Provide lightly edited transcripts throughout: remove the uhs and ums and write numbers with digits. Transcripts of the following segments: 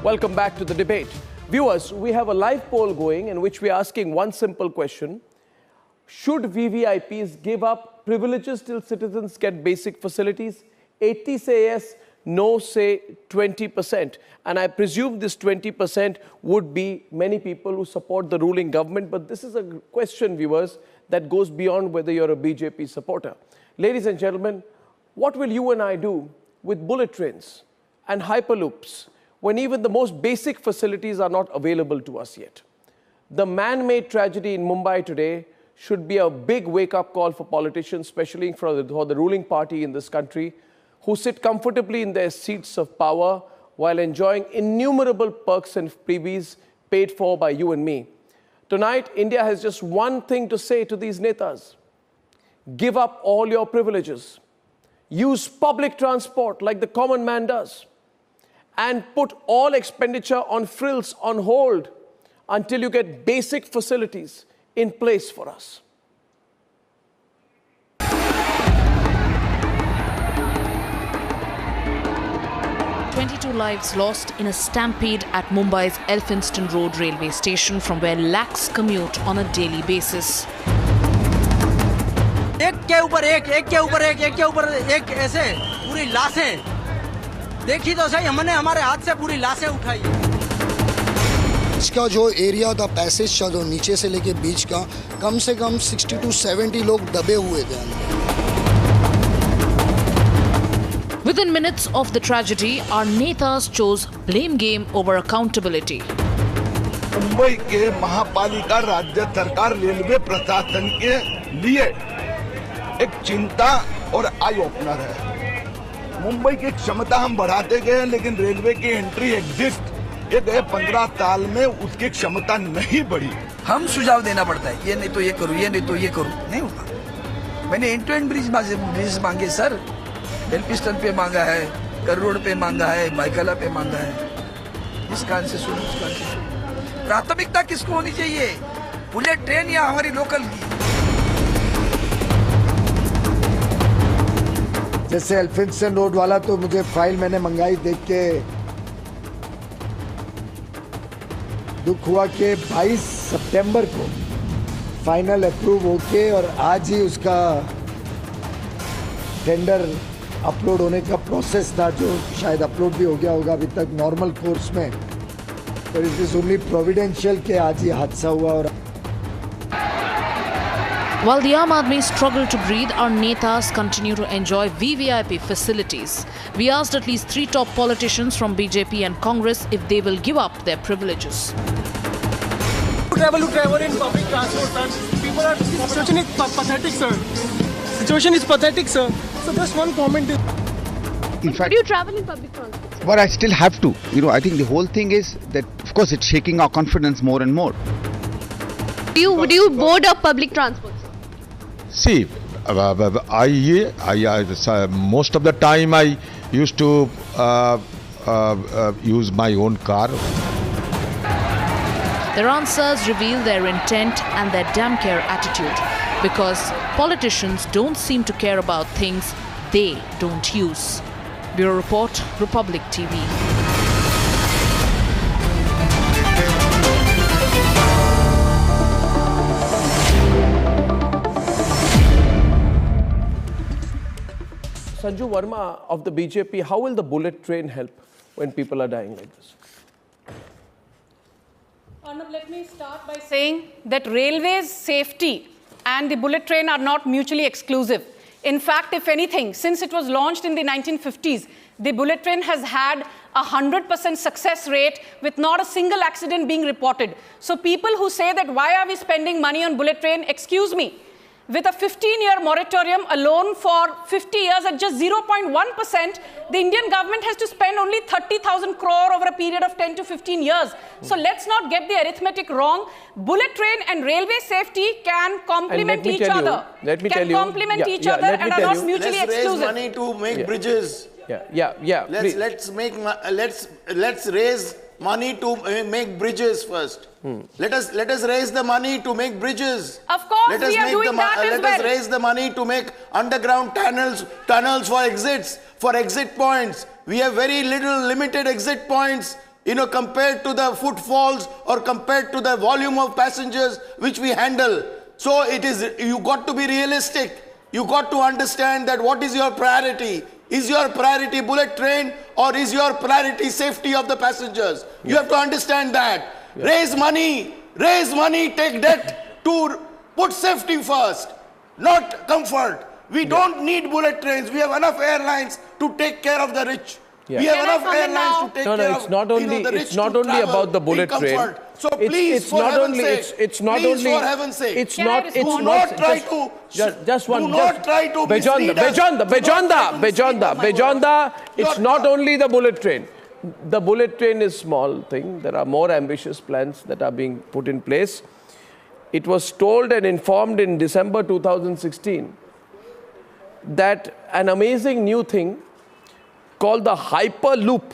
Welcome back to the debate. Viewers, we have a live poll going in which we are asking one simple question. Should VVIPs give up privileges till citizens get basic facilities? 80 say yes, no say 20%. And I presume this 20% would be many people who support the ruling government. But this is a question, viewers, that goes beyond whether you're a BJP supporter. Ladies and gentlemen, what will you and I do with bullet trains and hyperloops when even the most basic facilities are not available to us yet? The man-made tragedy in Mumbai today should be a big wake-up call for politicians, especially for the ruling party in this country, who sit comfortably in their seats of power while enjoying innumerable perks and freebies paid for by you and me. Tonight, India has just one thing to say to these netas. Give up all your privileges. Use public transport like the common man does. And put all expenditure on frills on hold until you get basic facilities in place for us. "22 lives lost in a stampede at Mumbai's Elphinstone Road railway station, from where lakhs commute on a daily basis. एक के ऊपर एक ऐसे पूरी लाशें देखी तो सही, हमने हमारे हाथ से पूरी लाशें उठाई। इसका जो एरिया था पैसेज था, जो नीचे से लेके बीच का, कम से कम 60 to 70 लोग दबे हुए थे। Within minutes of the tragedy, our netas chose blame game over accountability. Mumbai के महापालिका राज्य सरकार रेलवे प्रशासन के लिए एक चिंता और आई ओपनर है। मुंबई की क्षमता हम बढ़ाते गए, लेकिन रेलवे की एंट्री एग्जिट ये गए 15 साल में उसकी क्षमता नहीं बढ़ी। हम सुझाव देना पड़ता है, ये नहीं तो ये करूँ, ये नहीं तो ये करूँ, नहीं होता। मैंने एंड टू एंड ब्रिज मांगे सर, एल्फिंस्टन पे मांगा है, कर रोड पे मांगा है, बाइकला पे मांगा है। इस कान से सुनो, उस कान से सुनो। प्राथमिकता किसको होनी चाहिए, बुलेट ट्रेन या हमारी लोकल की? जैसे एल्फिंस्टन रोड वाला, तो मुझे फाइल मैंने मंगाई, देख के दुख हुआ कि 22 सितंबर को फाइनल अप्रूव होके और आज ही उसका टेंडर अपलोड होने का प्रोसेस था, जो शायद अपलोड भी हो गया होगा अभी तक नॉर्मल कोर्स में। पर इट इज ओनली प्रोविडेंशियल के आज ही हादसा हुआ। और While the Aam Aadmi struggle to breathe, our netas continue to enjoy VVIP facilities. We asked at least 3 top politicians from BJP and Congress if they will give up their privileges. Travel in public transport, sir. People are, situation is pathetic, sir. Situation is pathetic, sir. So just one comment. In fact, do you travel in public transport, sir? But I still have to. I think the whole thing is that, of course, it's shaking our confidence more and more. Do you board up public transport, sir? See, most of the time I used to use my own car. Their answers reveal their intent and their damn care attitude, because politicians don't seem to care about things they don't use. Bureau Report, Republic TV. Sanju Verma of the BJP, how will the bullet train help when people are dying like this? Arnab, let me start by saying that railways safety and the bullet train are not mutually exclusive. In fact, if anything, since it was launched in the 1950s, the bullet train has had a 100% success rate with not a single accident being reported. So people who say that why are we spending money on bullet train, excuse me. With a 15-year moratorium alone for 50 years at just 0.1%, the Indian government has to spend only 30,000 crore over a period of 10 to 15 years. So let's not get the arithmetic wrong. Bullet train and railway safety can complement each other. Let me tell you. And are not mutually exclusive. Let's raise money to make bridges. Let's raise money to make bridges first. Let us raise the money to make bridges. Of course, we are doing that as well. Let us raise the money to make underground tunnels for exit points. We have very limited exit points compared to the footfalls or compared to the volume of passengers which we handle. So you got to be realistic. You got to understand that what is your priority. Is your priority bullet train or is your priority safety of the passengers? Yeah. You have to understand that. Yeah. Raise money, take debt to put safety first, not comfort. We don't need bullet trains. We have enough airlines to take care of the rich. Yeah. We have enough airlines to take care of the rich. It's not only about the bullet train. So please, for heaven's sake, it's not only. For heaven's sake, do not try to Bejanda. It's not only the bullet train. The bullet train is a small thing. There are more ambitious plans that are being put in place. It was told and informed in December 2016 that an amazing new thing called the Hyperloop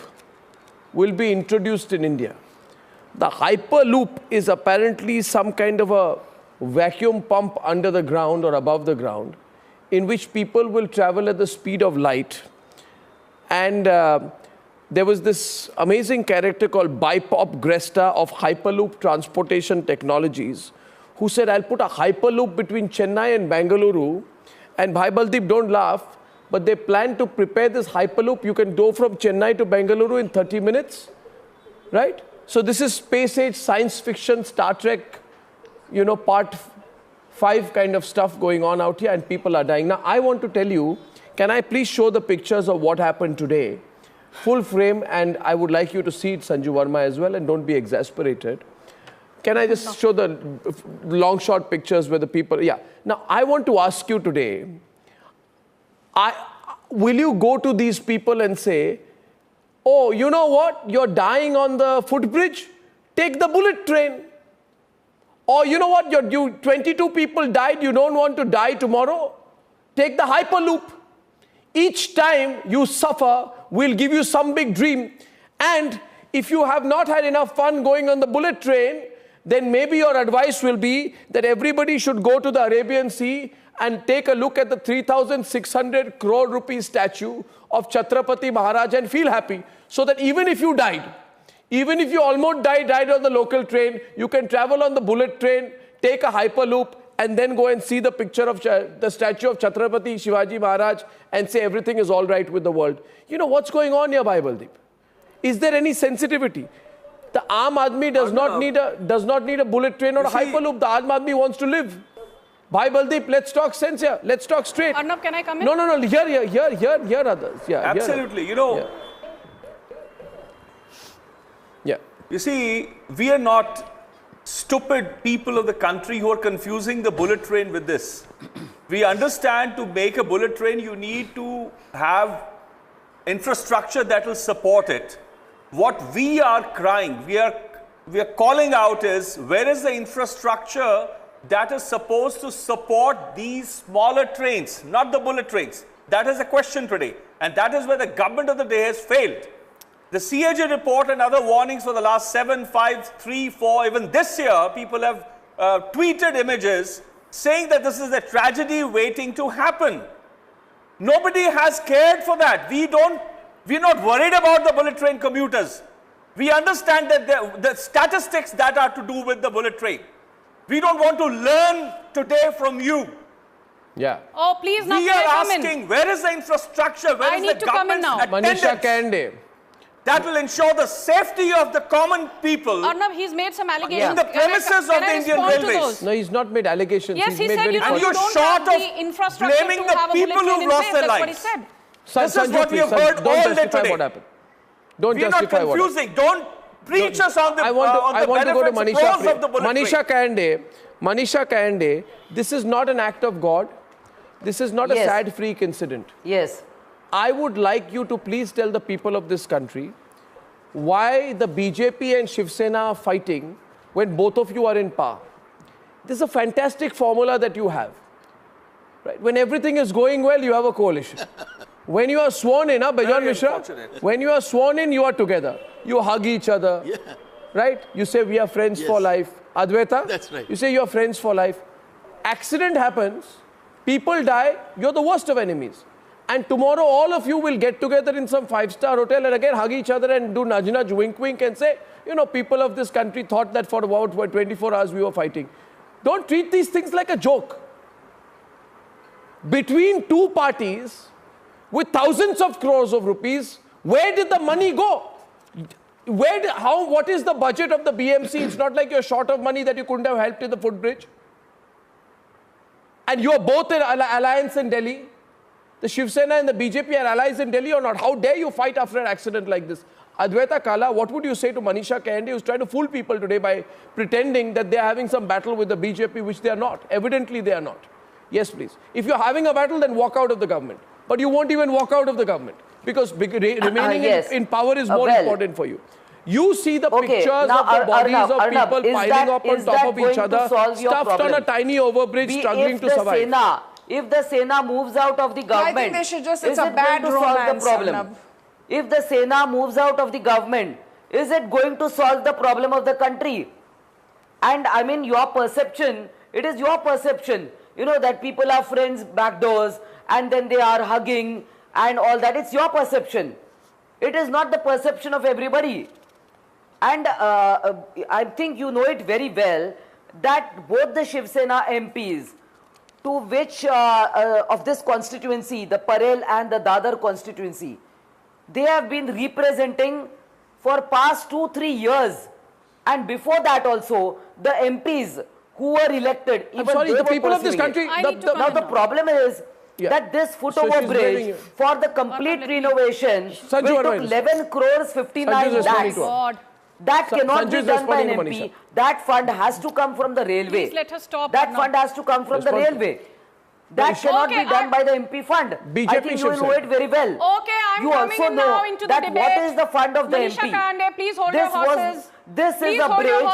will be introduced in India. The Hyperloop is apparently some kind of a vacuum pump under the ground or above the ground in which people will travel at the speed of light. And there was this amazing character called Bipop Gresta of Hyperloop Transportation Technologies who said, I'll put a Hyperloop between Chennai and Bengaluru. And Bhai Baldeep, don't laugh, but they plan to prepare this Hyperloop. You can go from Chennai to Bengaluru in 30 minutes, right? So this is space age, science fiction, Star Trek, part 5 kind of stuff going on out here, and people are dying. Now, I want to tell you, can I please show the pictures of what happened today? Full frame, and I would like you to see it, Sanju Verma, as well, and don't be exasperated. Can I just show the long shot pictures where the people, yeah. Now, I want to ask you today, will you go to these people and say, oh, you know what? You're dying on the footbridge? Take the bullet train. Or you know what? 22 people died. You don't want to die tomorrow? Take the Hyperloop. Each time you suffer, we'll give you some big dream. And if you have not had enough fun going on the bullet train, then maybe your advice will be that everybody should go to the Arabian Sea and take a look at the 3,600 crore rupee statue of Chhatrapati Maharaj and feel happy. So that even if you died, even if you almost died on the local train, you can travel on the bullet train, take a Hyperloop, and then go and see the picture of the statue of Chhatrapati Shivaji Maharaj and say everything is all right with the world. You know what's going on here, Bhai Baldeep? Is there any sensitivity? The Aam Aadmi does not need a bullet train or a Hyperloop. The Aam Aadmi wants to live. Bhai Baldeep, let's talk sense here. Let's talk straight. Arnab, can I come in? No. Here others. Yeah, absolutely. Yeah. You see, we are not stupid people of the country who are confusing the bullet train with this. We understand to make a bullet train, you need to have infrastructure that will support it. What we are crying, we are calling out is, where is the infrastructure that is supposed to support these smaller trains, not the bullet trains? That is the question today. And that is where the government of the day has failed. The CAG report and other warnings for the last 7, 5, 3, 4, even this year, people have tweeted images saying that this is a tragedy waiting to happen. Nobody has cared for that. We're not worried about the bullet train commuters. We understand that the statistics that are to do with the bullet train. We don't want to learn today from you. Yeah. Oh, please, now we are asking, where is the infrastructure? Where is the government's attendance? Manisha Kande. That will ensure the safety of the common people. Arnab, he's made some allegations. In the premises of the Indian Railways. No, he's not made allegations. Yes, he said and you're short of blaming the people who've lost their lives. This is what we have heard all day today. What happened. Don't We're justify not confusing. Don't preach us on the I want to go to Manisha. Of the Manisha Kande, this is not an act of God. This is not a sad freak incident. Yes. I would like you to please tell the people of this country why the BJP and Shiv Sena are fighting when both of you are in power. This is a fantastic formula that you have. Right? When everything is going well, you have a coalition. When you are sworn in, Bejan Mishra, when you are sworn in, you are together. You hug each other. Yeah. Right? You say, we are friends for life. Advaita? That's right. You say, you are friends for life. Accident happens. People die. You're the worst of enemies. And tomorrow all of you will get together in some 5-star hotel and again hug each other and do nudge, wink, wink and say, you know, people of this country thought that for about 24 hours we were fighting. Don't treat these things like a joke. Between two parties with thousands of crores of rupees, where did the money go? What is the budget of the BMC? It's not like you're short of money that you couldn't have helped in the footbridge. And you're both in alliance in Delhi. The Shiv Sena and the BJP are allies in Delhi or not? How dare you fight after an accident like this? Advaita Kala, what would you say to Manisha Kende, who's trying to fool people today by pretending that they're having some battle with the BJP, which they are not. Evidently, they are not. Yes, please. If you're having a battle, then walk out of the government. But you won't even walk out of the government because remaining in power is more important for you. You see the pictures of the bodies of people piling up on top of each other, stuffed on a tiny overbridge, struggling to survive. If the Sena moves out of the government, I think they should just, is it going to solve the problem? If the Sena moves out of the government, is it going to solve the problem of the country? And I mean, your perception, it is your perception, you know, that people are friends back doors and then they are hugging and all that. It's your perception. It is not the perception of everybody. And I think you know it very well that both the Shiv Sena MPs to which of this constituency, the Parel and the Dadar constituency, they have been representing for past 2-3 years. And before that also, the MPs who were elected, even the people of this country. Now the problem is that this foot-over bridge for the complete renovation will took 11 crores 59 lakhs. That cannot be done by an MP. That fund has to come from the railway. Please let her stop. That fund has to come from the railway. That cannot be done by the MP fund. I think you know it very well. Okay, I'm coming in now into the debate. What is the fund of the Manisha MP? Kande, please hold your horses. This is a bridge.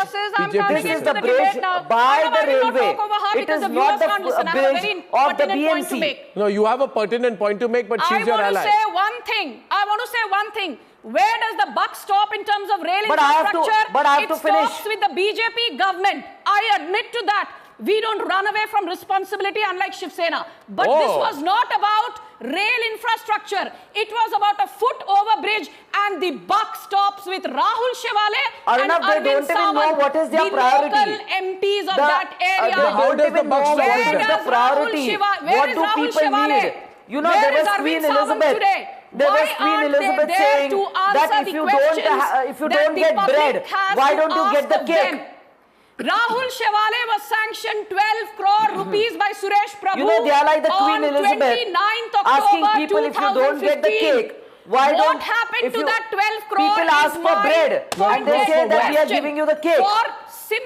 This is the bridge by the railway. It is not the bridge of the BMC. No, you have a pertinent point to make, but she's your ally. I want to say one thing. Where does the buck stop in terms of rail infrastructure? It stops with the BJP government. I admit to that. We don't run away from responsibility unlike Shiv Sena. But this was not about rail infrastructure. It was about a foot-over bridge and the buck stops with Rahul Shivale and Arvind Sawant, what is their priority. Local MPs of that area. They don't even know what is the priority. What do people need? You know, there was Queen Elizabeth. There was Queen Elizabeth saying that if you don't get bread, why don't you get the cake? Rahul Shivale was sanctioned 12 crore rupees by Suresh Prabhu. You know, they are like the Queen Elizabeth asking people if you don't get the cake. Why what happened to that 12 crore? People ask for bread and they say that we are giving you the cake.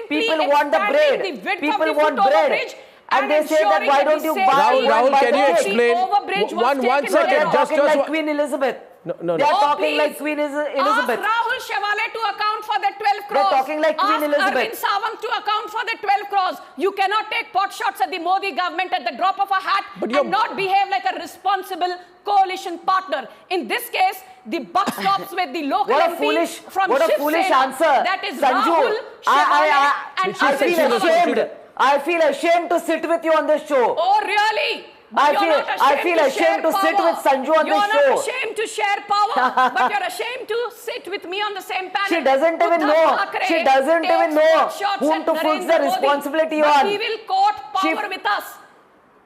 People want the bread. People want bread. And they say that why don't you buy Rahul, can you explain? One second. They are talking like Queen Elizabeth. No. They are talking like Queen Elizabeth. Ask Rahul Shivale to account for the 12 crores. They are talking like Queen Elizabeth. Ask Arvind Sawant to account for the 12 crores. You cannot take pot shots at the Modi government at the drop of a hat and not behave like a responsible coalition partner. In this case, the buck stops with the local MP from Shiv Sena. Answer. That is Sanju, Rahul Shivale and I feel ashamed. I feel ashamed to sit with you on this show. Oh, really? I feel ashamed to sit with Sanju on this show. You're not ashamed to share power, but you're ashamed to sit with me on the same panel. She doesn't even know. She doesn't even know whom to put the responsibility on. He will court power with us.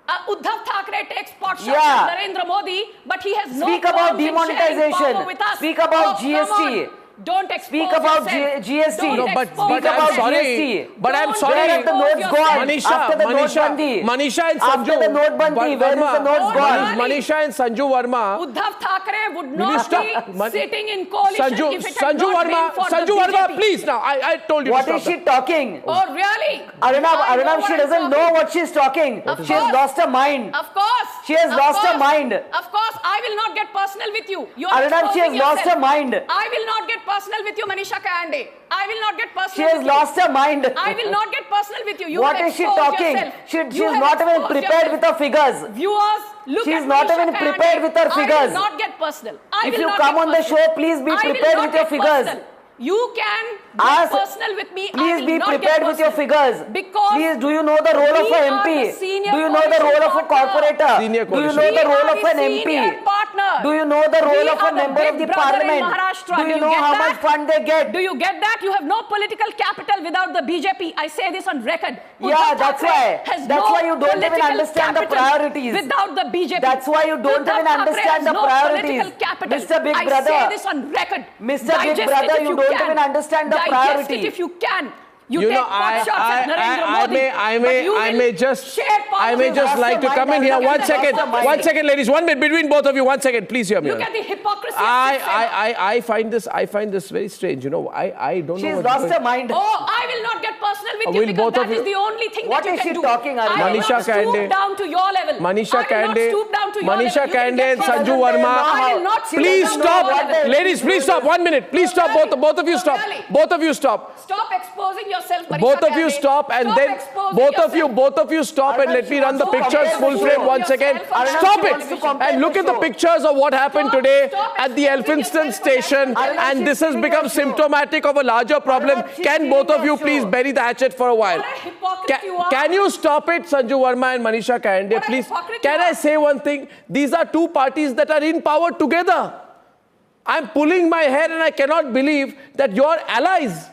Uddhav Thackeray takes pot shots at Narendra Modi, but he has no about demonetization. With us. Speak about GST. Don't speak about GST. No, but I'm sorry. But I'm sorry. Where have the notes gone? After the Notebandi. Manisha and Sanju. After the Notebandi, where is the notes gone? Manisha and Sanju Varma. Uddhav Thackeray would not be sitting in coalition if it had not been for Sanju Varma, please now. I told you. What is she talking? Oh, really? Arnab, she doesn't know what she's talking. She has lost her mind. Of course. She has lost her mind. Of course. I will not get personal with you. Arnab, she has lost her mind. I will not get personal with you, Manisha Kande. I will not get personal with you. She has lost her mind. I will not get personal with you. What is she talking? She is not even prepared with her figures. Viewers, look she at is not even prepared with her figures. I will not get personal. If you come on the show, please be prepared with your figures. You can get personal with me. Please be prepared with your figures. Because please, do you know the role of an MP? Do you know the role of a corporator? Do you know the role of an MP? Do you know the role of a member of the parliament? Do you know how much fund they get? Do you get that? You have no political capital without the BJP. I say this on record. Yeah, that's why. That's why you don't even understand the priorities. Without the BJP. That's why you don't even understand the priorities. Mr. Big Brother. I say this on record. Mr. Big Brother, you don't even understand the priorities. Digest it if you can. You take pot shots at Narendra Modi. I may just like to come in here. 1 second. 1 second, ladies. 1 minute between both of you. 1 second, please hear me. Look at the hypocrisy. I find this very strange. You know, I don't know. She's lost her mind. Oh, I will not get personal with you because that is the only thing that you can do. What is she talking about? I will not stoop down to your level. Manisha Kande and Sanju Verma. I will not stoop please down stop. to your level. Ladies, please stop. 1 minute. Please stop. Both of you stop. Both of you stop. Stop exposing yourself, Manisha Both of you Kande. stop and Stop then exposing both of you stop and let me run the pictures full frame 1 second. Stop it and look at the pictures of what happened today at the Elphinstone station, and this has become symptomatic of a larger problem. Can both of you please bury the hatchet for a while? Can you stop it, Sanju Verma and Manisha Kande, please? Can I say one thing? These are two parties that are in power together. I'm pulling my hair and I cannot believe that you're allies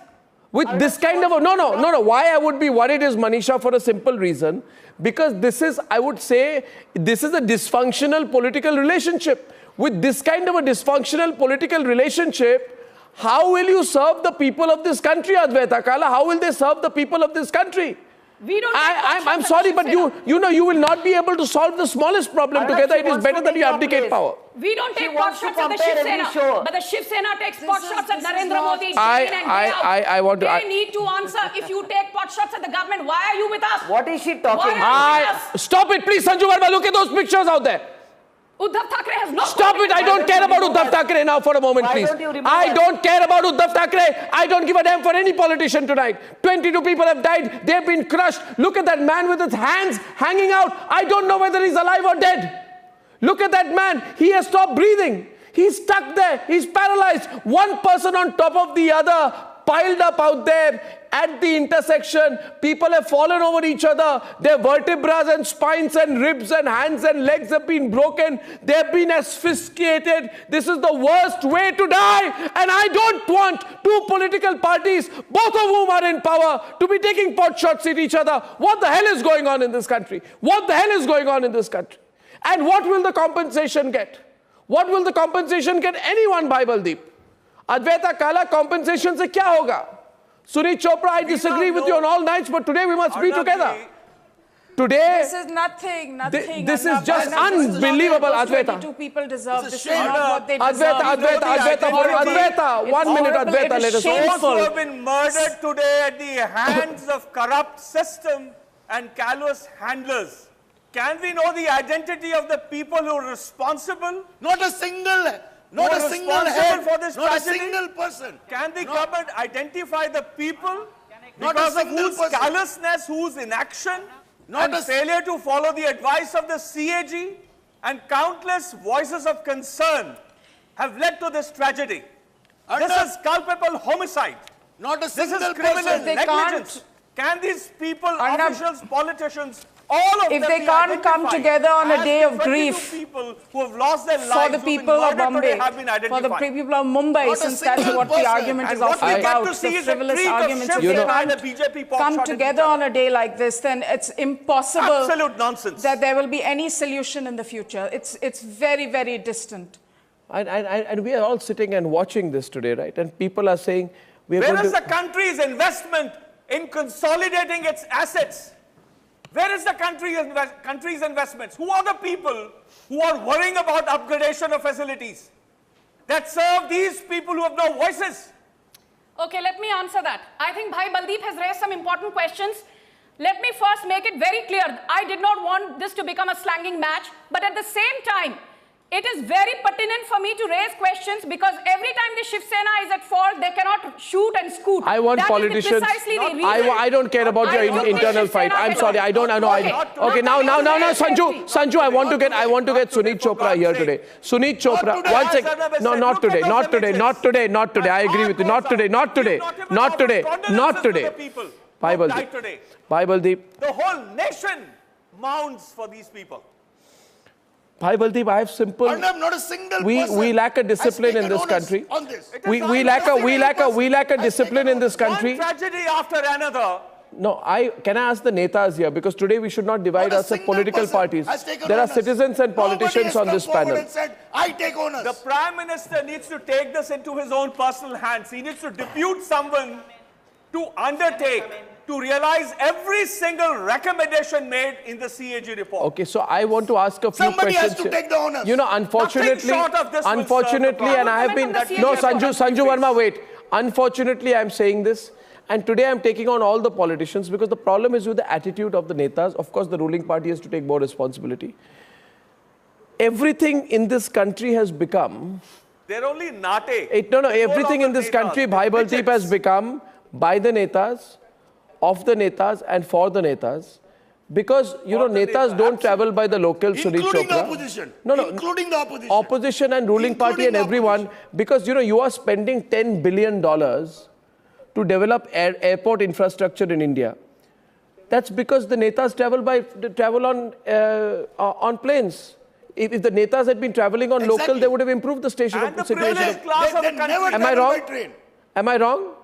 with this kind of a... No. Why I would be worried is, Manisha, for a simple reason. Because this is, I would say, this is a dysfunctional political relationship. With this kind of a dysfunctional political relationship, how will you serve the people of this country, Advaita Kala? How will they serve the people of this country? We don't I'm sorry, but you know you will not be able to solve the smallest problem together. It is better that you abdicate power. We don't take pot shots at the Shiv Sena, but the Shiv Sena takes pot shots at Narendra Modi day in and day out. They need to answer. If you take pot shots at the government, why are you with us? What is she talking about? Stop it, please, Sanju Verma. Look at those pictures out there. Uddhav Thackeray has no... Stop it. I don't care about Uddhav Thackeray now for a moment, please. I don't care about Uddhav Thackeray. I don't give a damn for any politician tonight. 22 people have died. They've been crushed. Look at that man with his hands hanging out. I don't know whether he's alive or dead. Look at that man. He has stopped breathing. He's stuck there. He's paralyzed. One person on top of the other, piled up out there at the intersection. People have fallen over each other. Their vertebrae and spines and ribs and hands and legs have been broken. They have been asphyxiated. This is the worst way to die. And I don't want two political parties, both of whom are in power, to be taking pot shots at each other. What the hell is going on in this country? What the hell is going on in this country? And what will the compensation get? What will the compensation get anyone, Bhai Baldeep? Advaita Kala, compensation se kya hoga? Sunit Chopra, I disagree with you on all nights, but today we must be together. Today, this is nothing. This is just unbelievable, Advaita. 22 people deserve. This is not what they deserve. Advaita, 1 minute, Advaita, let us Those who have been murdered today at the hands of corrupt system and callous handlers. Can we know the identity of the people who are responsible? Not a single head, for this not tragedy? a single person. Can the government identify the people because of whose callousness, whose inaction, and failure to follow the advice of the CAG, and countless voices of concern have led to this tragedy? This is culpable homicide. Not a single This is criminal negligence. Can these people, officials, politicians, all of them if they can't come together on a day of grief people who have lost their lives, for the people of Bombay, for the people of Mumbai, since that's what the argument is often about, the frivolous arguments, if they can't come together on a day like this, then it's impossible absolute nonsense that there will be any solution in the future. It's very, very distant. And we are all sitting and watching this today, right? And people are saying... Where is the country's investment in consolidating its assets? Where is the country's investments? Who are the people who are worrying about upgradation of facilities that serve these people who have no voices? Okay, let me answer that. I think Bhai Baldeep has raised some important questions. Let me first make it very clear. I did not want this to become a slanging match, but at the same time, It is very pertinent for me to raise questions because every time the Shiv Sena is at fault, they cannot shoot and scoot. I want politicians. I don't care about your internal fight. I'm sorry. I don't know. Okay, now, Sanju, I want to get Sunit Chopra here today. Sunit Chopra, one second. No, not today. I agree with you. Not today. Bye, Baldeep. The whole nation mounts for these people. Bhai Baldeep, I have simple. Arnab, not a single we lack a discipline in this country. We lack a discipline in this country. One tragedy after another. No, can I ask the netas here, because today we should not divide us as political parties. There are citizens and politicians on this panel. Said, I take onus. The Prime Minister needs to take this into his own personal hands. He needs to depute someone to undertake to realize every single recommendation made in the CAG report. Okay, so I want to ask a few Somebody questions. Somebody has to take the honors. You know, unfortunately, and I have been... No, Sanju Verma, wait. Unfortunately, I'm saying this, and today I'm taking on all the politicians because the problem is with the attitude of the netas. Of course, the ruling party has to take more responsibility. Everything in this country has become... They're only nate. Everything in this country, Bhai Baldeep, has become by the netas, of the netas and for the netas, because netas don't travel by the local Sunit Chopra. Including the opposition. Including the opposition. Opposition and ruling party and everyone, because you are spending $10 billion to develop airport infrastructure in India. That's because the netas travel on planes. If the netas had been traveling on local, they would have improved the situation. And the privileged class of the country. Am I wrong?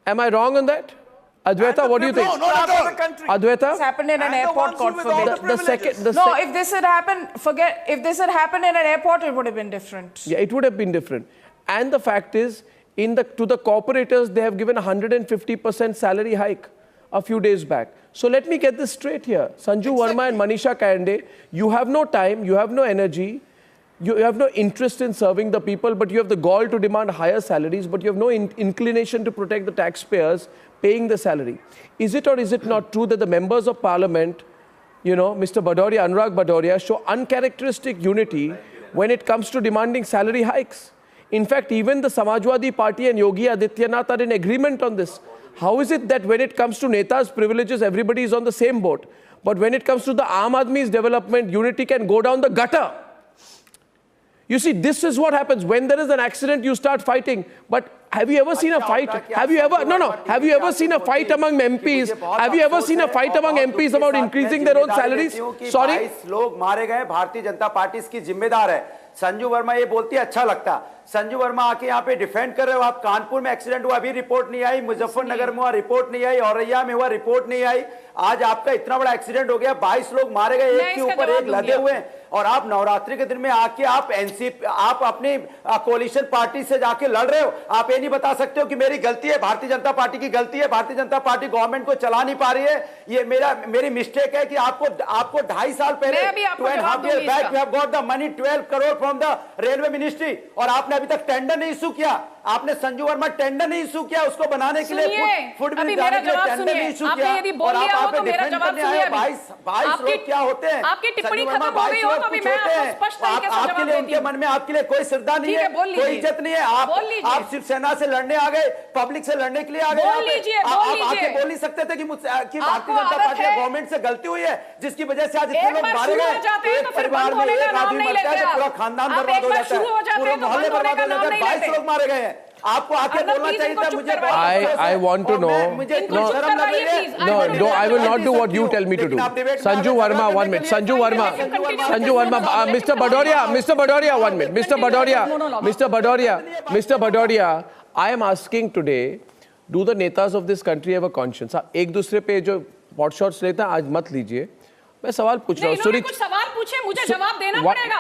Am I wrong on that? Adwaita, what do you think? No, not at all. Adwaita? It's happened in an airport, God forbid. If this had happened, if this had happened in an airport, it would have been different. Yeah, it would have been different. And the fact is, to the corporators, they have given 150% salary hike a few days back. So let me get this straight here. Sanju Verma and Manisha Kayande, you have no time, you have no energy, you have no interest in serving the people, but you have the gall to demand higher salaries, but you have no inclination to protect the taxpayers paying the salary. Is it or is it not true that the members of parliament, Mr. Bhadoria, Anurag Bhadoria, show uncharacteristic unity when it comes to demanding salary hikes? In fact, even the Samajwadi Party and Yogi Adityanath are in agreement on this. How is it that when it comes to Neta's privileges, everybody is on the same boat? But when it comes to the Aam Aadmi's development, unity can go down the gutter. You see, this is what happens. When there is an accident, you start fighting. But have you ever seen a fight? Have you ever seen a fight among MPs? Have you ever seen a fight among MPs about increasing their own salaries? Sorry? 22 लोग मारे गए, Bharatiya Janata party इसकी जिम्मेदार है। संजू वर्मा ये बोलती है अच्छा लगता। संजू वर्मा आके यहाँ पे डिफेंड कर रहे हो आप। कानपुर में एक्सीडेंट हुआ, अभी रिपोर्ट नहीं आई। मुजफ्फरनगर में हुआ, रिपोर्ट नहीं आई। औरैया में हुआ, रिपोर्ट नहीं आई। आज आपका इतना बड़ा एक्सीडेंट हो गया, 22 लोग मारे गए, एक के ऊपर एक लदे हुए, और आप नवरात्रि के दिन में आके आप एनसीपी, आप अपनी कोalition पार्टी से जाके लड़ रहे हो। आप ये नहीं बता सकते हो कि मेरी गलती है, भारतीय जनता पार्टी की गलती है, भारतीय जनता पार्टी गवर्नमेंट को चला नहीं पा रही है, ये मेरी मिस्टेक है कि आपको 2.5 साल पहले 2.5 years back you have got the money 12 crore from the railway ministry, और आपने अभी तक टेंडर नहीं इशू किया। आपने संजू वर्मा टेंडर नहीं इशू किया उसको बनाने के लिए, फूड मिल जाने के लिए टेंडर नहीं इशू किया, और आप यहाँ पे डिफेंड करने आए। 22 लोग क्या होते हैं? आपकी टिप्पणी खत्म हो गई हो तो अभी मैं आपको स्पष्ट तरीके से आपके लिए, उनके मन में आपके लिए कोई श्रद्धा नहीं है, कोई इज्जत नहीं है। आप शिवसेना से लड़ने आ गए, पब्लिक से लड़ने के लिए आ गए। आप आके बोल नहीं सकते थे कि भारतीय जनता पार्टी गवर्नमेंट से गलती हुई है जिसकी वजह से आज इतने लोग मारे गए। एक परिवार में एक आदमी मरता है तो पूरा खानदान बर्बाद हो जाता है, पूरा मोहल्ले बर्बाद हो जाता है। 22 लोग मारे गए हैं। आपको आके बोलना चाहिए था मुझे। I want to know. No, I will not do what you tell me to do. Sanju Verma, 1 minute. Sanju Verma, Mr. Bhadoria, 1 minute. Mr. Bhadoria, I am asking today, do the netas of this country have a conscience? एक दूसरे पे जो pot shots लेते हैं आज मत लीजिए। मैं सवाल पूछ रहा हूँ। कुछ सवाल पूछे, मुझे जवाब देना पड़ेगा।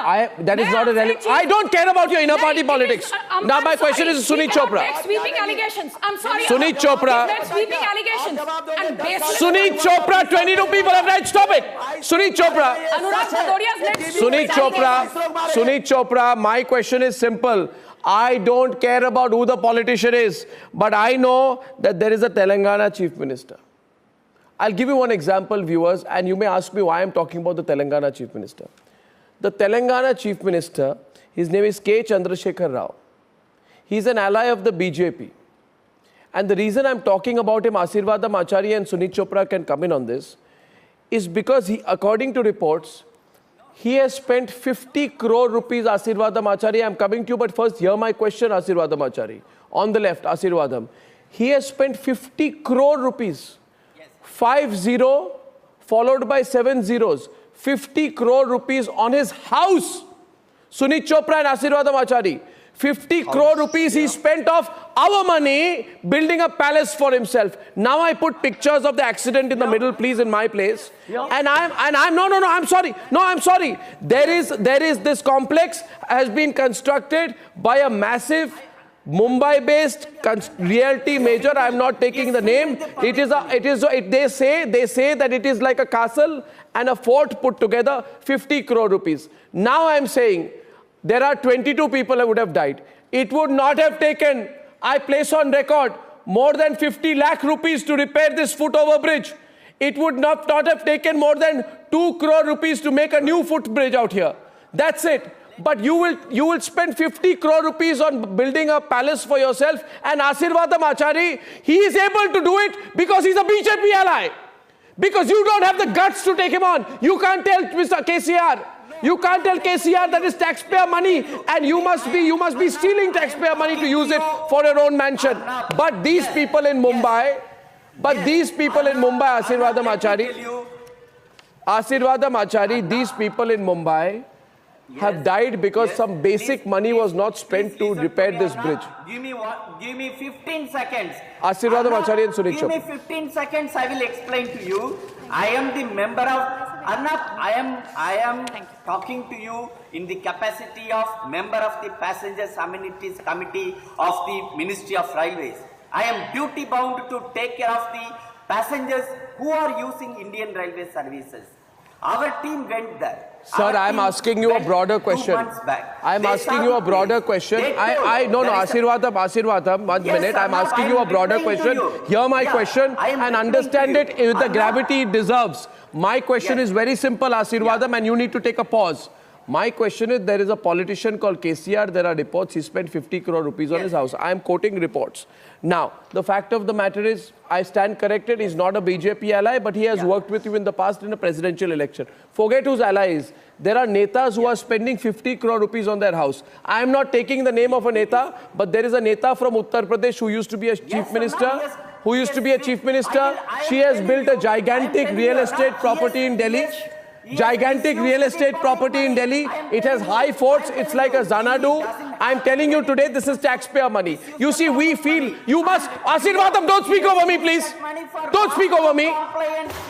That is not a relevant. I don't care about your inner party politics. Now my question is Sunit Chopra. Sweeping allegations. I'm sorry. Sunit Chopra. Sweeping allegations. Sunit Chopra. 22 people have died. Stop it. Sunit Chopra. Anurag Bhadoria's Sunit Chopra. My question is simple. I don't care about who the politician is, but I know that there is a Telangana chief minister. I'll give you one example, viewers, and you may ask me why I'm talking about the Telangana chief minister. The Telangana Chief Minister, his name is K. Chandrasekhar Rao. He's an ally of the BJP. And the reason I'm talking about him, Asirvadam Acharya and Sunit Chopra can come in on this, is because he, according to reports, he has spent 50 crore rupees, Asirvadam Acharya. I'm coming to you, but first hear my question, Asirvadam Acharya. On the left, Asirvadam. He has spent 50 crore rupees. 50 followed by 7 zeros. 50 crore rupees on his house. Sunit Chopra and Asirvadam Acharya. 50 crore rupees he spent of our money building a palace for himself. Now I put pictures of the accident in the middle, please, in my place. And I'm sorry. There is this complex has been constructed by a massive Mumbai-based realty major. I'm not taking the name. They say that it is like a castle and a fort put together, 50 crore rupees. Now I'm saying, there are 22 people who would have died. It would not have taken, I place on record, more than 50 lakh rupees to repair this foot-over bridge. It would not have taken more than 2 crore rupees to make a new footbridge out here. That's it. But you will spend 50 crore rupees on building a palace for yourself. And Asirvadam Acharya, he is able to do it because he's a BJP ally. Because you don't have the guts to take him on. You can't tell Mr. KCR. You can't tell KCR that is taxpayer money and you must be stealing taxpayer money to use it for your own mansion. But these people in Mumbai, Asirvadam Acharya, these people in Mumbai have died because some basic money was not spent to repair this bridge. Give me 15 seconds. Asirvadam Acharya and Sunit Chopra. Give me 15 seconds, I will explain to you. I am the member of Arnab, I am talking to you in the capacity of member of the Passengers Amenities Committee of the Ministry of Railways. I am duty bound to take care of the passengers who are using Indian Railway services. Our team went there. Sir, I am asking you a broader question. I am asking you a broader question. Asirvadam, 1 minute. I am asking you a broader question. Hear my question and understand it with the gravity it deserves. My question is very simple, Asirvadam, and you need to take a pause. My question is, there is a politician called KCR. There are reports he spent 50 crore rupees on his house. I am quoting reports. Now, the fact of the matter is, I stand corrected. He's not a BJP ally, but he has worked with you in the past in a presidential election. Forget whose ally is. There are netas who are spending 50 crore rupees on their house. I am not taking the name of a neta, but there is a neta from Uttar Pradesh who used to be a chief minister. She has built a gigantic real estate property in Delhi. It has high forts. It's like a Xanadu. I'm telling you today, this is taxpayer money. You see, we feel you must. Asirvadam, don't speak over me, please. Don't speak over me.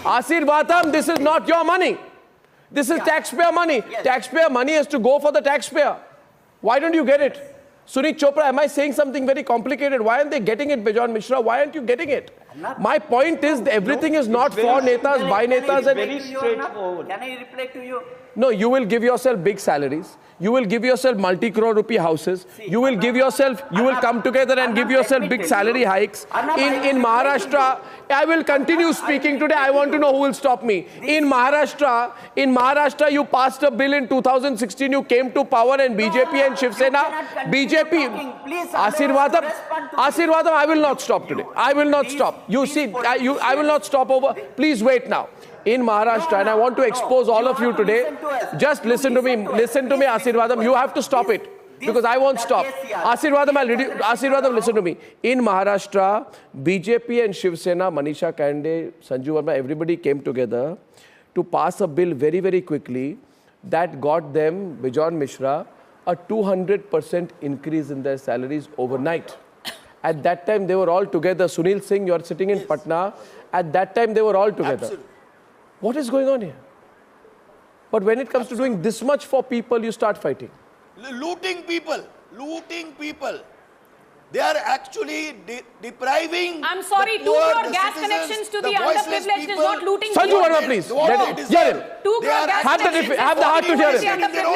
Asirvadam, this is not your money. This is taxpayer money. Taxpayer money has to go for the taxpayer. Why don't you get it? Sunit Chopra, am I saying something very complicated? Why aren't they getting it, Bijan Mishra? Why aren't you getting it? My point is, everything is not for netas, by netas. Very straightforward. Can I reply to you? No, you will give yourself big salaries. You will give yourself multi-crore rupee houses. You will come together and give yourself big salary hikes. In Maharashtra, I will continue speaking today. I want to know who will stop me. In Maharashtra, you passed a bill in 2016. You came to power and BJP and Shiv Sena. Asirvadam, I will not stop today. I will not stop. You see, I will not stop over. Please wait now. In Maharashtra, and I want to expose all of you today. Just listen to me, Asirvadam. You have to stop it because I won't stop. Asirvadam, listen to me. In Maharashtra, BJP and Shiv Sena, Manisha Kande, Sanju Verma, everybody came together to pass a bill very, very quickly that got them, Bijan Mishra, a 200% increase in their salaries overnight. At that time, they were all together. Sunil Singh, you are sitting in Patna. At that time, they were all together. Absolutely. What is going on here? But when it comes to doing this much for people, you start fighting. Looting people. They are actually depriving. I'm sorry, 2 crore gas connections to the underprivileged is not looting. Sanju Verma, please. Hear him. 2 crore gas connections. Have the heart to hear him. In their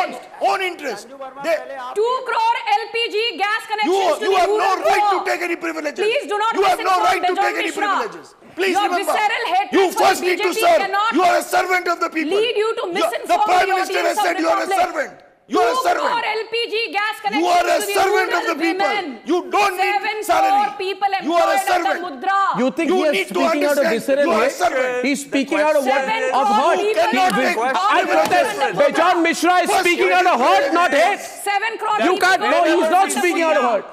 own interest. 2 crore LPG gas connections to the You have no right to take any privileges. Please do not You have no right to take any privileges. Please Your remember, visceral hatred you for first the need to BJP serve. cannot You are a servant of the people. lead you to misinform The Prime the Minister has audience said of you are a the public. servant. You are a 2 servant. crore LPG gas You connections are a to the servant rural of the people. women. You don't need 7 salary. crore people You are a employed under servant. Mudra. You think he is speaking out of visceral you are a hate? servant. He's speaking out of what? 7 Of crore hurt. people cannot got take I employed protest. under Mudra. Bejan Mishra is speaking out of hurt, not hate. 7 crore You people can't. got No, he's loans not under speaking out of Mudra. hurt.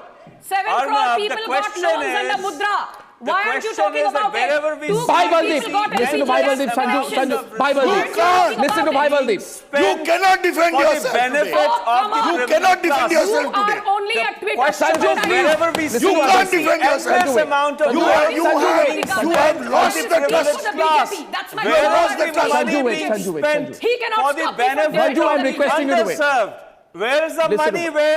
7 crore Arnab, people the got question loans under is- Mudra. the Why aren't you question talking is that about it? wherever we 2 Bhai crore Baldeep, people got listen to LPG Bhai gas Baldeep, Sanju, connections. Bhai Baldeep. can't. Listen to Bhai Baldeep. You cannot defend for the yourself benefit today. of the You privileged cannot defend class. yourself You today. are only a Twitter Question Sanju, is, please. wherever we Listen see to can't Sanju. defend yourself. endless amount of You money have- you have- being you spent have lost for the privileged trust. class. That's my Where point. is the money Sanju, wait, being Sanju, wait, spent Sanju. He cannot for the stop me from benefit Sanju, of I'm the requesting you to wait. underserved? Where is the Listen to money? me.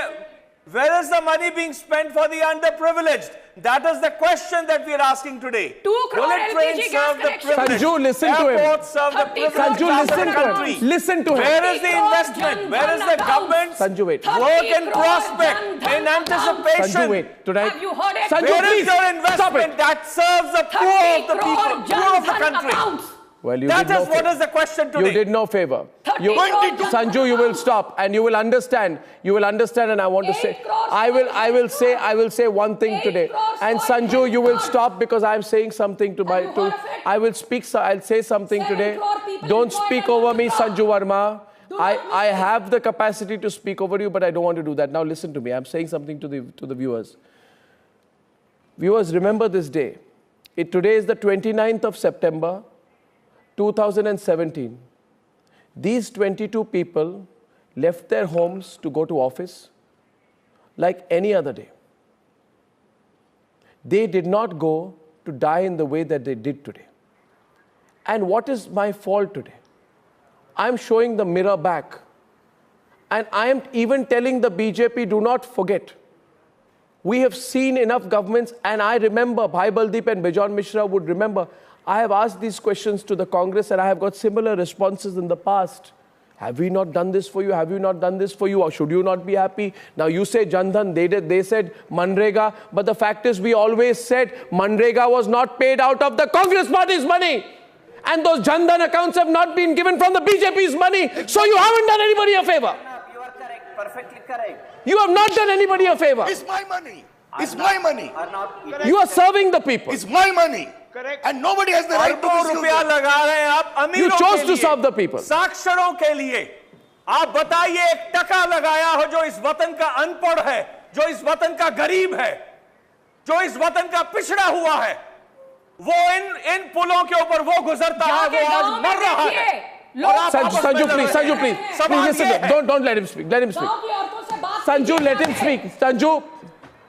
Where is the money being spent for the underprivileged? That is the question that we are asking today. 2 crore Bullet trains LPG gas serve the connections. privileged. Sanju, listen to him. Airports serve the 30 privileged Sanju, class of listen the to him. country. Listen to him. Where is the 30 crore investment? Jan Where is Dhan the accounts. government's Sanju, wait. work 30 in crore prospect, Jan Dhan in accounts. anticipation? Sanju, wait. Tonight. Have you heard it? Sanju, Where please. is your Stop investment it. that serves the poor 30 of the people, crore poor Jan of the Dhan country? accounts. Well, you That did no is what favor. is the question today. You did no favor. 30 You, crore Jan Sanju, Dhan you will accounts. stop and you will understand. You will understand, and I want to 8 say, crores I will say one thing 8 today. crores And for Sanju, 8 you will crores. stop because I am saying something to my. Have you heard of it? I will speak. I'll say something 7 today. crore people Don't employed speak under over me, Mudra. Sanju Verma. Do not I have the capacity to speak over you, but I don't want to do that. Now listen to me. I'm saying something to the viewers. Viewers, remember this day. Today is the 29th of September, 2017. These 22 people left their homes to go to office like any other day. They did not go to die in the way that they did today. And what is my fault today? I'm showing the mirror back. And I am even telling the BJP, do not forget. We have seen enough governments, and I remember, Bhai Baldeep and Bejan Mishra would remember, I have asked these questions to the Congress and I have got similar responses in the past. Have we not done this for you? Have you not done this for you? Or should you not be happy? Now you say Jan Dhan, they said Manrega, but the fact is we always said Manrega was not paid out of the Congress party's money. And those Jan Dhan accounts have not been given from the BJP's money. So you haven't done anybody a favor. You are correct, perfectly correct. You have not done anybody a favor. It's my money. It's my money. You are serving the people. It's my money. Correct. And nobody has the right to अरबों misuse रुपया it. लगा रहे हैं आप You अमीरों chose के to लिए, serve the people. साक्षरों के लिए। आप बताइए एक टका लगाया हो जो इस वतन का अनपढ़ है, जो इस वतन का गरीब है, जो इस वतन का पिछड़ा हुआ है, वो इन पुलों के ऊपर वो गुजरता है, वो आज मर रहा है। और आप आपस में Sanju, लड़ please, रहे Sanju, हैं। please. सवाल Please ये listen. है, Don't let him speak. Let him speak. Sanju, let him speak. Sanju,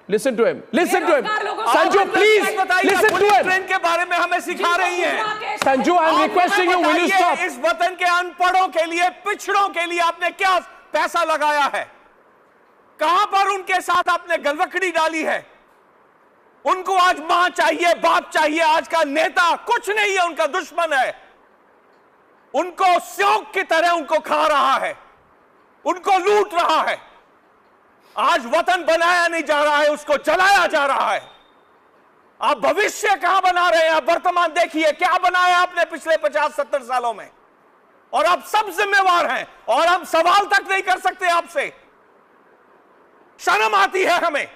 listen to him. Listen to him. Sanju, please, listen to him. Train के बारे में हमें सिखा रही हैं। Sanju, I'm requesting you, will you stop? इस वतन के अनपढ़ों के लिए, पिछड़ों के लिए आपने क्या पैसा लगाया है? कहां पर उनके साथ आपने गलवकड़ी डाली है? उनको आज मां चाहिए, बाप चाहिए, आज का नेता कुछ नहीं है, उनका दुश्मन है। उनको स्योक की तरह उनको खा रहा है, उनको लूट रहा है। आज वतन बनाया नहीं जा रहा है, उसको जलाया जा रहा है। आप भविष्य कहां बना रहे हैं? आप वर्तमान देखिए, क्या बनाया आपने पिछले 50-70 सालों में? और आप सब जिम्मेवार हैं और हम सवाल तक नहीं कर सकते आपसे। शर्म आती है हमें।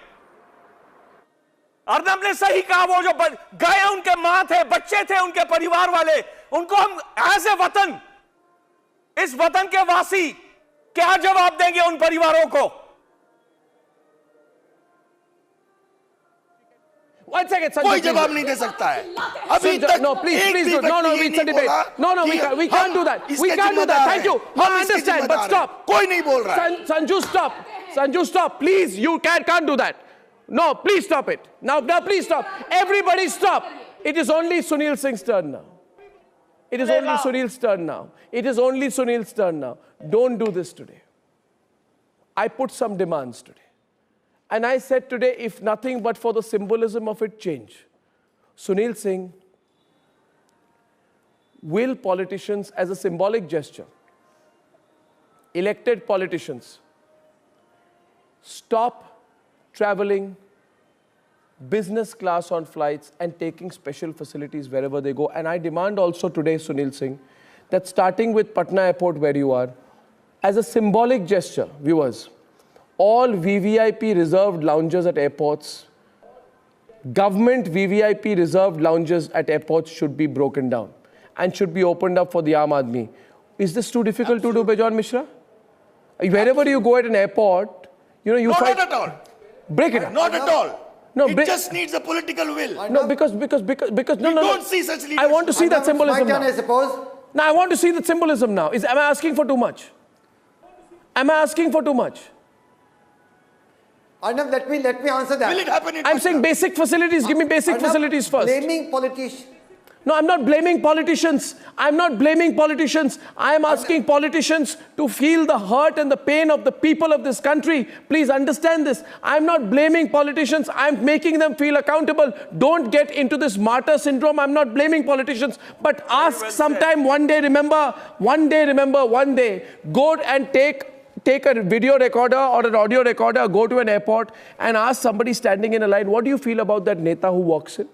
अर्नब ने सही कहा, वो जो गए उनके मां थे, बच्चे थे, उनके परिवार वाले, उनको हम एज ए वतन, इस वतन के वासी क्या जवाब देंगे उन परिवारों को? One second, Sanju. कोई जवाब नहीं दे सकता है। अभी तक no, please, please do. No, it's a debate. No, we can't do that. We can't do that. Thank you. I understand, but stop. कोई नहीं बोल रहा है। Sanju, stop. Sanju, stop. Please, you can't do that. No, please stop it. Now, please stop. Everybody stop. It is only Sunil Singh's turn now. It is only Sunil's turn now. It is only Sunil's turn now. Don't do this today. I put some demands today. And I said today, if nothing but for the symbolism of it change, Sunil Singh, will politicians, as a symbolic gesture, elected politicians, stop traveling business class on flights and taking special facilities wherever they go. And I demand also today, Sunil Singh, that starting with Patna Airport where you are, as a symbolic gesture, viewers, all VVIP reserved lounges at airports, government VVIP reserved lounges at airports should be broken down and should be opened up for the Aam Aadmi. Is this too difficult to do, Bejan Mishra? Wherever you go at an airport, you Not find... at all. Break it up. Not at all. No, it just needs a political will. No, because we don't see such leadership. I want to see that symbolism now. I suppose. Now I want to see that symbolism now. Am I asking for too much? Am I asking for too much? Arnab, let me answer that. Will it happen in I'm saying basic facilities. Give me basic facilities first. Blaming politicians. No, I'm not blaming politicians. I'm not blaming politicians. I am asking politicians to feel the hurt and the pain of the people of this country. Please understand this. I'm not blaming politicians. I'm making them feel accountable. Don't get into this martyr syndrome. I'm not blaming politicians. But ask sometime one day, go and take a video recorder or an audio recorder, go to an airport and ask somebody standing in a line, what do you feel about that neta who walks in?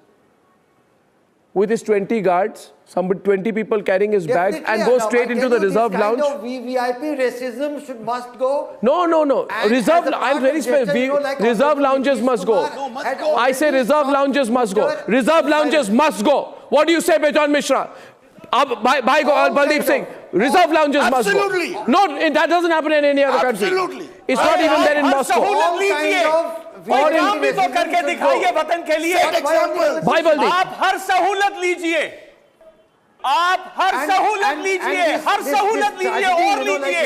With his 20 guards, 20 people carrying his bag and go straight into the reserved lounge. Kind of VVIP racism must go. No. Reserved, I'm very specific. Reserved lounges must go. I say reserved lounges must go. Reserved lounges must go. What do you say, Bejan Mishra? By Baldeep Singh, reserve lounges must go. No, that doesn't happen in any other country. It's not even there in Moscow. कोई काम भी तो करके दिखाइए वतन के लिए। आप हर सहूलत लीजिए, आप हर सहूलत लीजिए और लीजिए।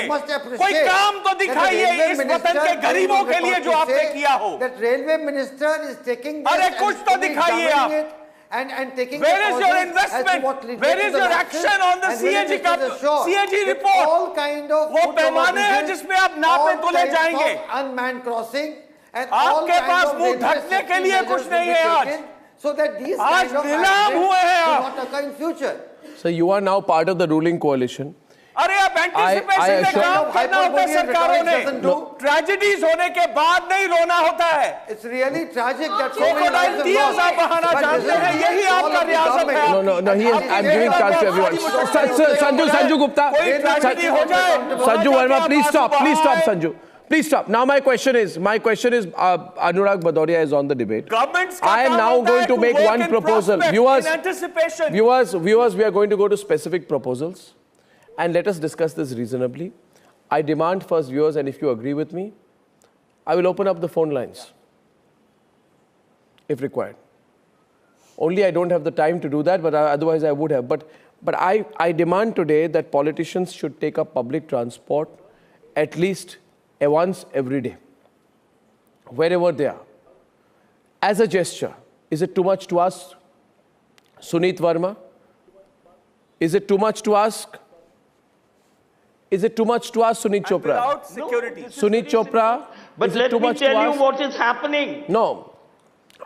कोई काम तो दिखाइए इस वतन के गरीबों के लिए जो आपने किया हो। That railway minister is taking. अरे कुछ तो दिखाइए आप। And taking where is your investment? Where is your action on the CAG report? All kind of वो पैमाने हैं जिसमें आप नापे तोले जाएंगे। Unmanned crossing. आपके पास मुंह ढकने के लिए कुछ नहीं है आज। So that these आज नीलाम हुए हैं आप। not occur in future. So you are now part of the ruling coalition. अरे आप एंटीसिपेशन में काम करना होता है सरकारों ने। ट्रेजेडीज होने के बाद नहीं रोना होता है। It's really tragic that crocodile tears आप बहाना चाहते हैं, यही आपका रियासत है। No. I'm giving chance to everyone. Sanju Gupta. Sanju Verma, please stop, Sanju. Please stop. Now my question is, Anurag Bhadoria is on the debate. I am now going to make one proposal. Viewers, we are going to go to specific proposals and let us discuss this reasonably. I demand first, viewers, and if you agree with me, I will open up the phone lines if required. Only I don't have the time to do that, but otherwise I would have. But I demand today that politicians should take up public transport at least once every day, wherever they are. As a gesture, is it too much to ask? Sunit Verma? Is it too much to ask? Is it too much to ask Sunit Chopra? Without security. Sunit Chopra, but let me tell you what is happening. No.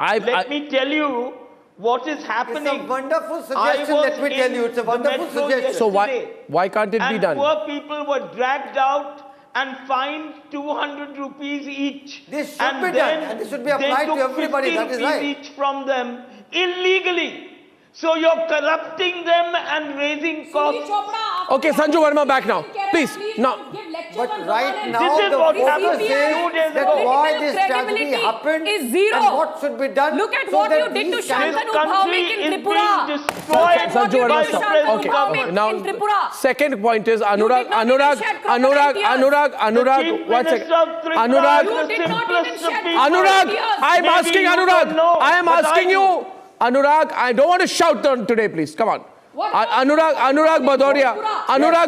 Let me tell you what is happening. It's a wonderful suggestion, let me tell you. It's a wonderful suggestion. So why can't it be done? Poor people were dragged out and fined 200 rupees each. This should be done, and this should be applied to everybody. That is right. Each from them illegally. So you're corrupting them and raising costs. Okay, Sanju Verma, back now. Please, now. But right now, the focus is that why this tragedy happened is zero. And what should be done. Look at what you did to Shantanu Bhaumik in Tripura. Sanju Verma, stop. Okay, now, second point is Anurag, one second. Anurag, I am asking you. Anurag, I don't want to shout today, please. Come on. Anurag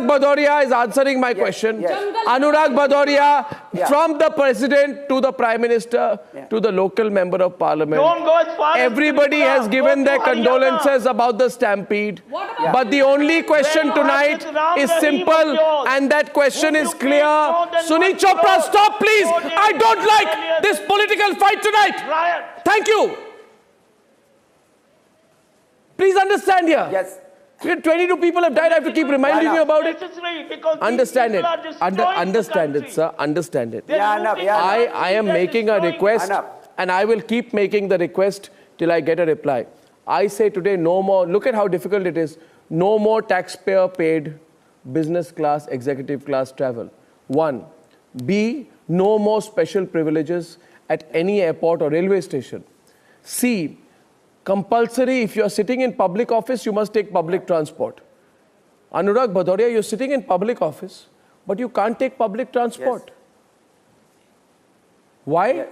Bhadoria is answering my question. Anurag Bhadoria, from the president to the prime minister to the local member of parliament. Don't go as far everybody has given their condolences about the stampede. But the only question tonight is simple, and that question is clear. Sunit Chopra, stop, please. I don't like this political fight tonight. Thank you. Please understand here. Yes. 22 people have died. I have to keep reminding you about it. Understand it. Understand it, sir. Understand it. I am making a request. and I will keep making the request till I get a reply. I say today no more, look at how difficult it is, no more taxpayer paid business class, executive class travel. One. B, no more special privileges at any airport or railway station. C, compulsory, if you are sitting in public office, you must take public transport. Anurag Bhadoria, you're sitting in public office, but you can't take public transport. Yes. Why? Yes.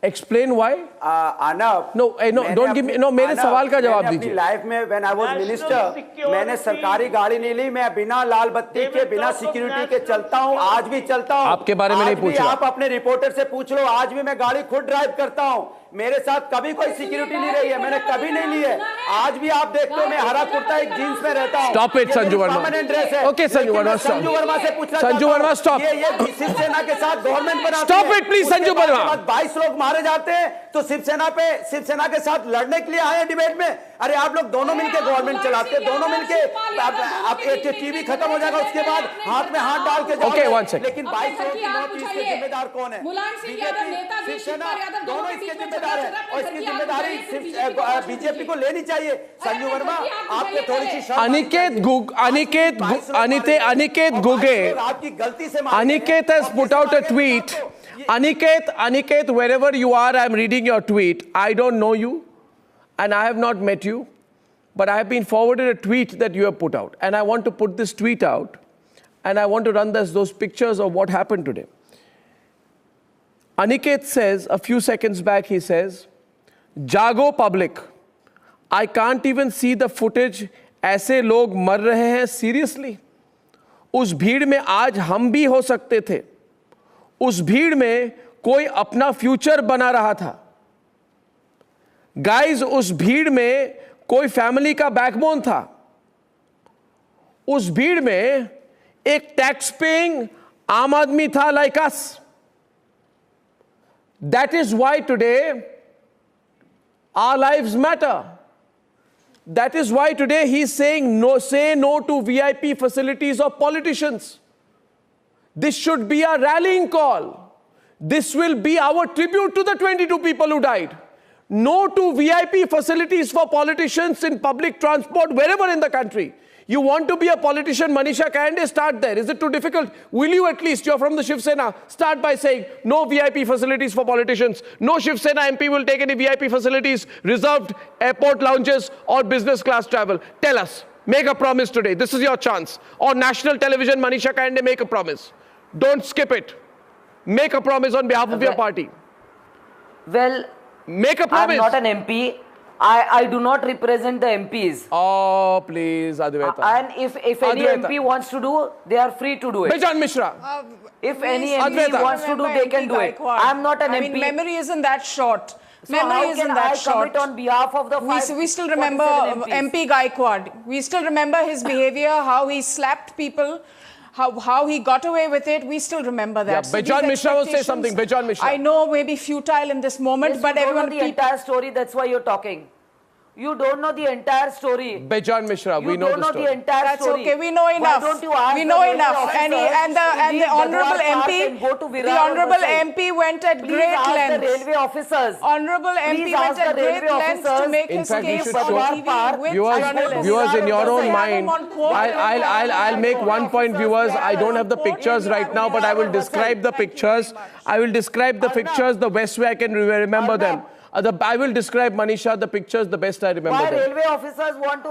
Explain why? Arnab, no, don't give me, no, मेरे सवाल का जवाब दीजिए. Life में when I was minister, मैंने सरकारी गाड़ी नहीं ली, मैं बिना लाल बत्ती के, बिना सिक्योरिटी के चलता हूँ, आज भी चलता हूँ. आपके बारे में नहीं पूछ रहा. आप अपने रिपोर्टर से पूछ लो, आज भी मैं गाड़ी खुद ड्राइव करता हूँ. मेरे साथ कभी कोई सिक्योरिटी नहीं रही है, मैंने कभी नहीं ली है. आज भी आप देखते हो मैं हरा कुर्ता एक जीन्स में रहता हूँ. Stop it, Sanju Verma. Okay, Sanju Verma, stop. Sanju Verma से पूछना संजू वर्मा, stop. ये शिवसेना के साथ गवर्नमेंट बनाती है. Stop it, please, Sanju Verma. 22 लोग मारे जाते हैं तो शिवसेना के साथ लड़ने के लिए आए डिबेट में. अरे आप लोग दोनों मिलके गवर्नमेंट चलाते हैं, दोनों मिलके अब एक टीवी खत्म हो जाएगा, उसके बाद हाथ में हाथ डाल के जाओगे. लेकिन 22 लोगों की मौत इसके जिम्मेदार कौन है? बीजेपी, शिवसेना दोनों इसके जिम्मेदार है और इसकी जिम्मेदारी बीजेपी को लेनी चाहिए. संजू वर्मा, आपने थोड़ी सी Aniket Guge, आपकी गलती से Aniket has put out a tweet. Aniket, wherever you are, I'm reading your tweet. I don't know you and I have not met you, but I have been forwarded a tweet that you have put out, and I want to put this tweet out and I want to run those pictures of what happened today. Aniket says, a few seconds back, he says, Jago public, I can't even see the footage. ऐसे लोग मर रहे हैं, seriously. उस भीड़ में आज हम भी हो सकते थे. उस भीड़ में कोई अपना फ्यूचर बना रहा था. गाइस, उस भीड़ में कोई फैमिली का बैकबोन था. उस भीड़ में एक टैक्स पेइंग आम आदमी था, like us. That is why today our lives matter. That is why today he's saying no, say no to VIP facilities of politicians. This should be a rallying call. This will be our tribute to the 22 people who died. No to VIP facilities for politicians in public transport wherever in the country. You want to be a politician, Manisha Kande, start there. Is it too difficult? Will you at least, you're from the Shiv Sena, start by saying no VIP facilities for politicians. No Shiv Sena MP will take any VIP facilities, reserved airport lounges or business class travel. Tell us. Make a promise today. This is your chance. Or national television, Manisha Kande, make a promise. Don't skip it. Make a promise on behalf of your party. Well, make a promise. I'm not an MP. I do not represent the MPs. Oh, please, Advaita. And if any MP wants to do, they are free to do it. Bijan Mishra. If any MP wants to do, they can do it. I'm not an MP. I mean, memory isn't that short. So memory isn't that short. On behalf of the we still remember MP Gaikwad. We still remember his behavior, how he slapped people, how he got away with it. We still remember that. Yeah, Bijan Mishra will say something. Bijan Mishra. I know maybe futile in this moment, yes, but everyone... You don't know the entire story, that's why you're talking. You don't know the entire story. Bijan Mishra, we know the story. You don't know the entire story. That's okay, we know enough. Why don't you ask we know enough. And the honourable MP went at great lengths. The railway officers. Honourable MP went at great lengths to make his case on TV with journalists. Viewers, in your own mind, I'll make one point, viewers. I don't have the pictures right now, but I will describe the pictures. I will describe the pictures the best way I can remember them. I will describe, Manisha, the pictures the best I remember Why them. railway officers want to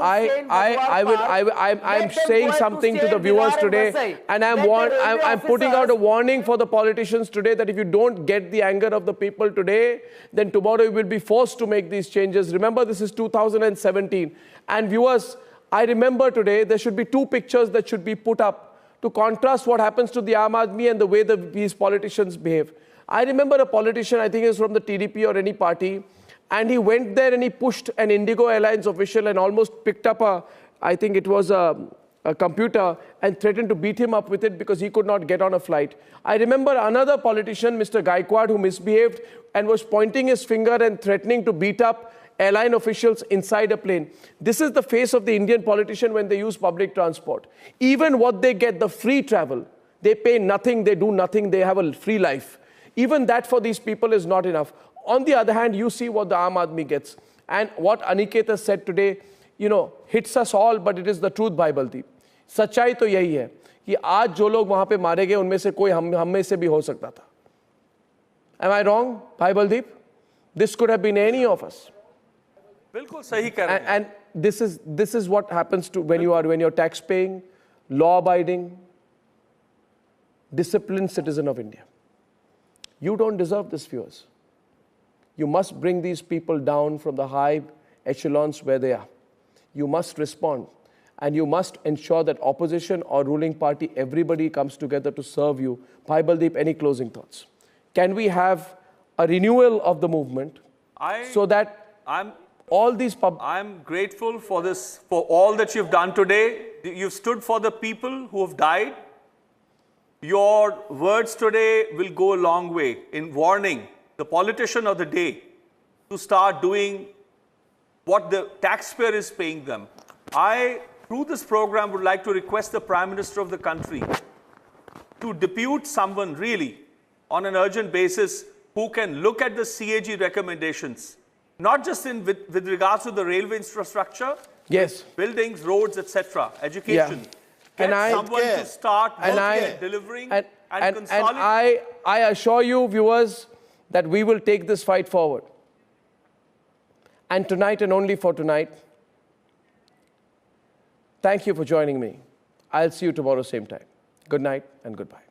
I'm saying something to the viewers today, and I'm putting out a warning for the politicians today that if you don't get the anger of the people today, then tomorrow you will be forced to make these changes. Remember, this is 2017. And viewers, I remember today there should be two pictures that should be put up to contrast what happens to the Aam Aadmi and the way these politicians behave. I remember a politician, I think he was from the TDP or any party, and he went there and he pushed an Indigo Airlines official and almost picked up I think it was a computer, and threatened to beat him up with it because he could not get on a flight. I remember another politician, Mr. Gaikwad, who misbehaved and was pointing his finger and threatening to beat up airline officials inside a plane. This is the face of the Indian politician when they use public transport. Even what they get, the free travel, they pay nothing, they do nothing, they have a free life. Even that for these people is not enough. On the other hand, you see what the Aam Aadmi gets. And what Aniket has said today, you know, hits us all, but it is the truth, Bhai Baldeep. सच्चाई तो यही है कि आज जो लोग वहां पे मारे गए उनमें से कोई हम में से भी हो सकता था. Am I wrong, Bhai Baldeep? This could have been any of us. बिल्कुल सही कह रहे हैं. And this is what happens to when you're tax paying, law abiding, disciplined citizen of India. You don't deserve this, viewers. You must bring these people down from the high echelons where they are. You must respond. And you must ensure that opposition or ruling party, everybody comes together to serve you. Bhai Baldeep, any closing thoughts? Can we have a renewal of the movement so that all these... I'm grateful for this, for all that you've done today. You've stood for the people who have died. Your words today will go a long way in warning the politician of the day to start doing what the taxpayer is paying them. Through this program, would like to request the Prime Minister of the country to depute someone really on an urgent basis who can look at the CAG recommendations, not just with regards to the railway infrastructure, yes, buildings, roads, etc., education. Yeah. Get someone to start delivering and consolidating. And I assure you, viewers, that we will take this fight forward. And tonight and only for tonight, thank you for joining me. I'll see you tomorrow, same time. Good night and goodbye.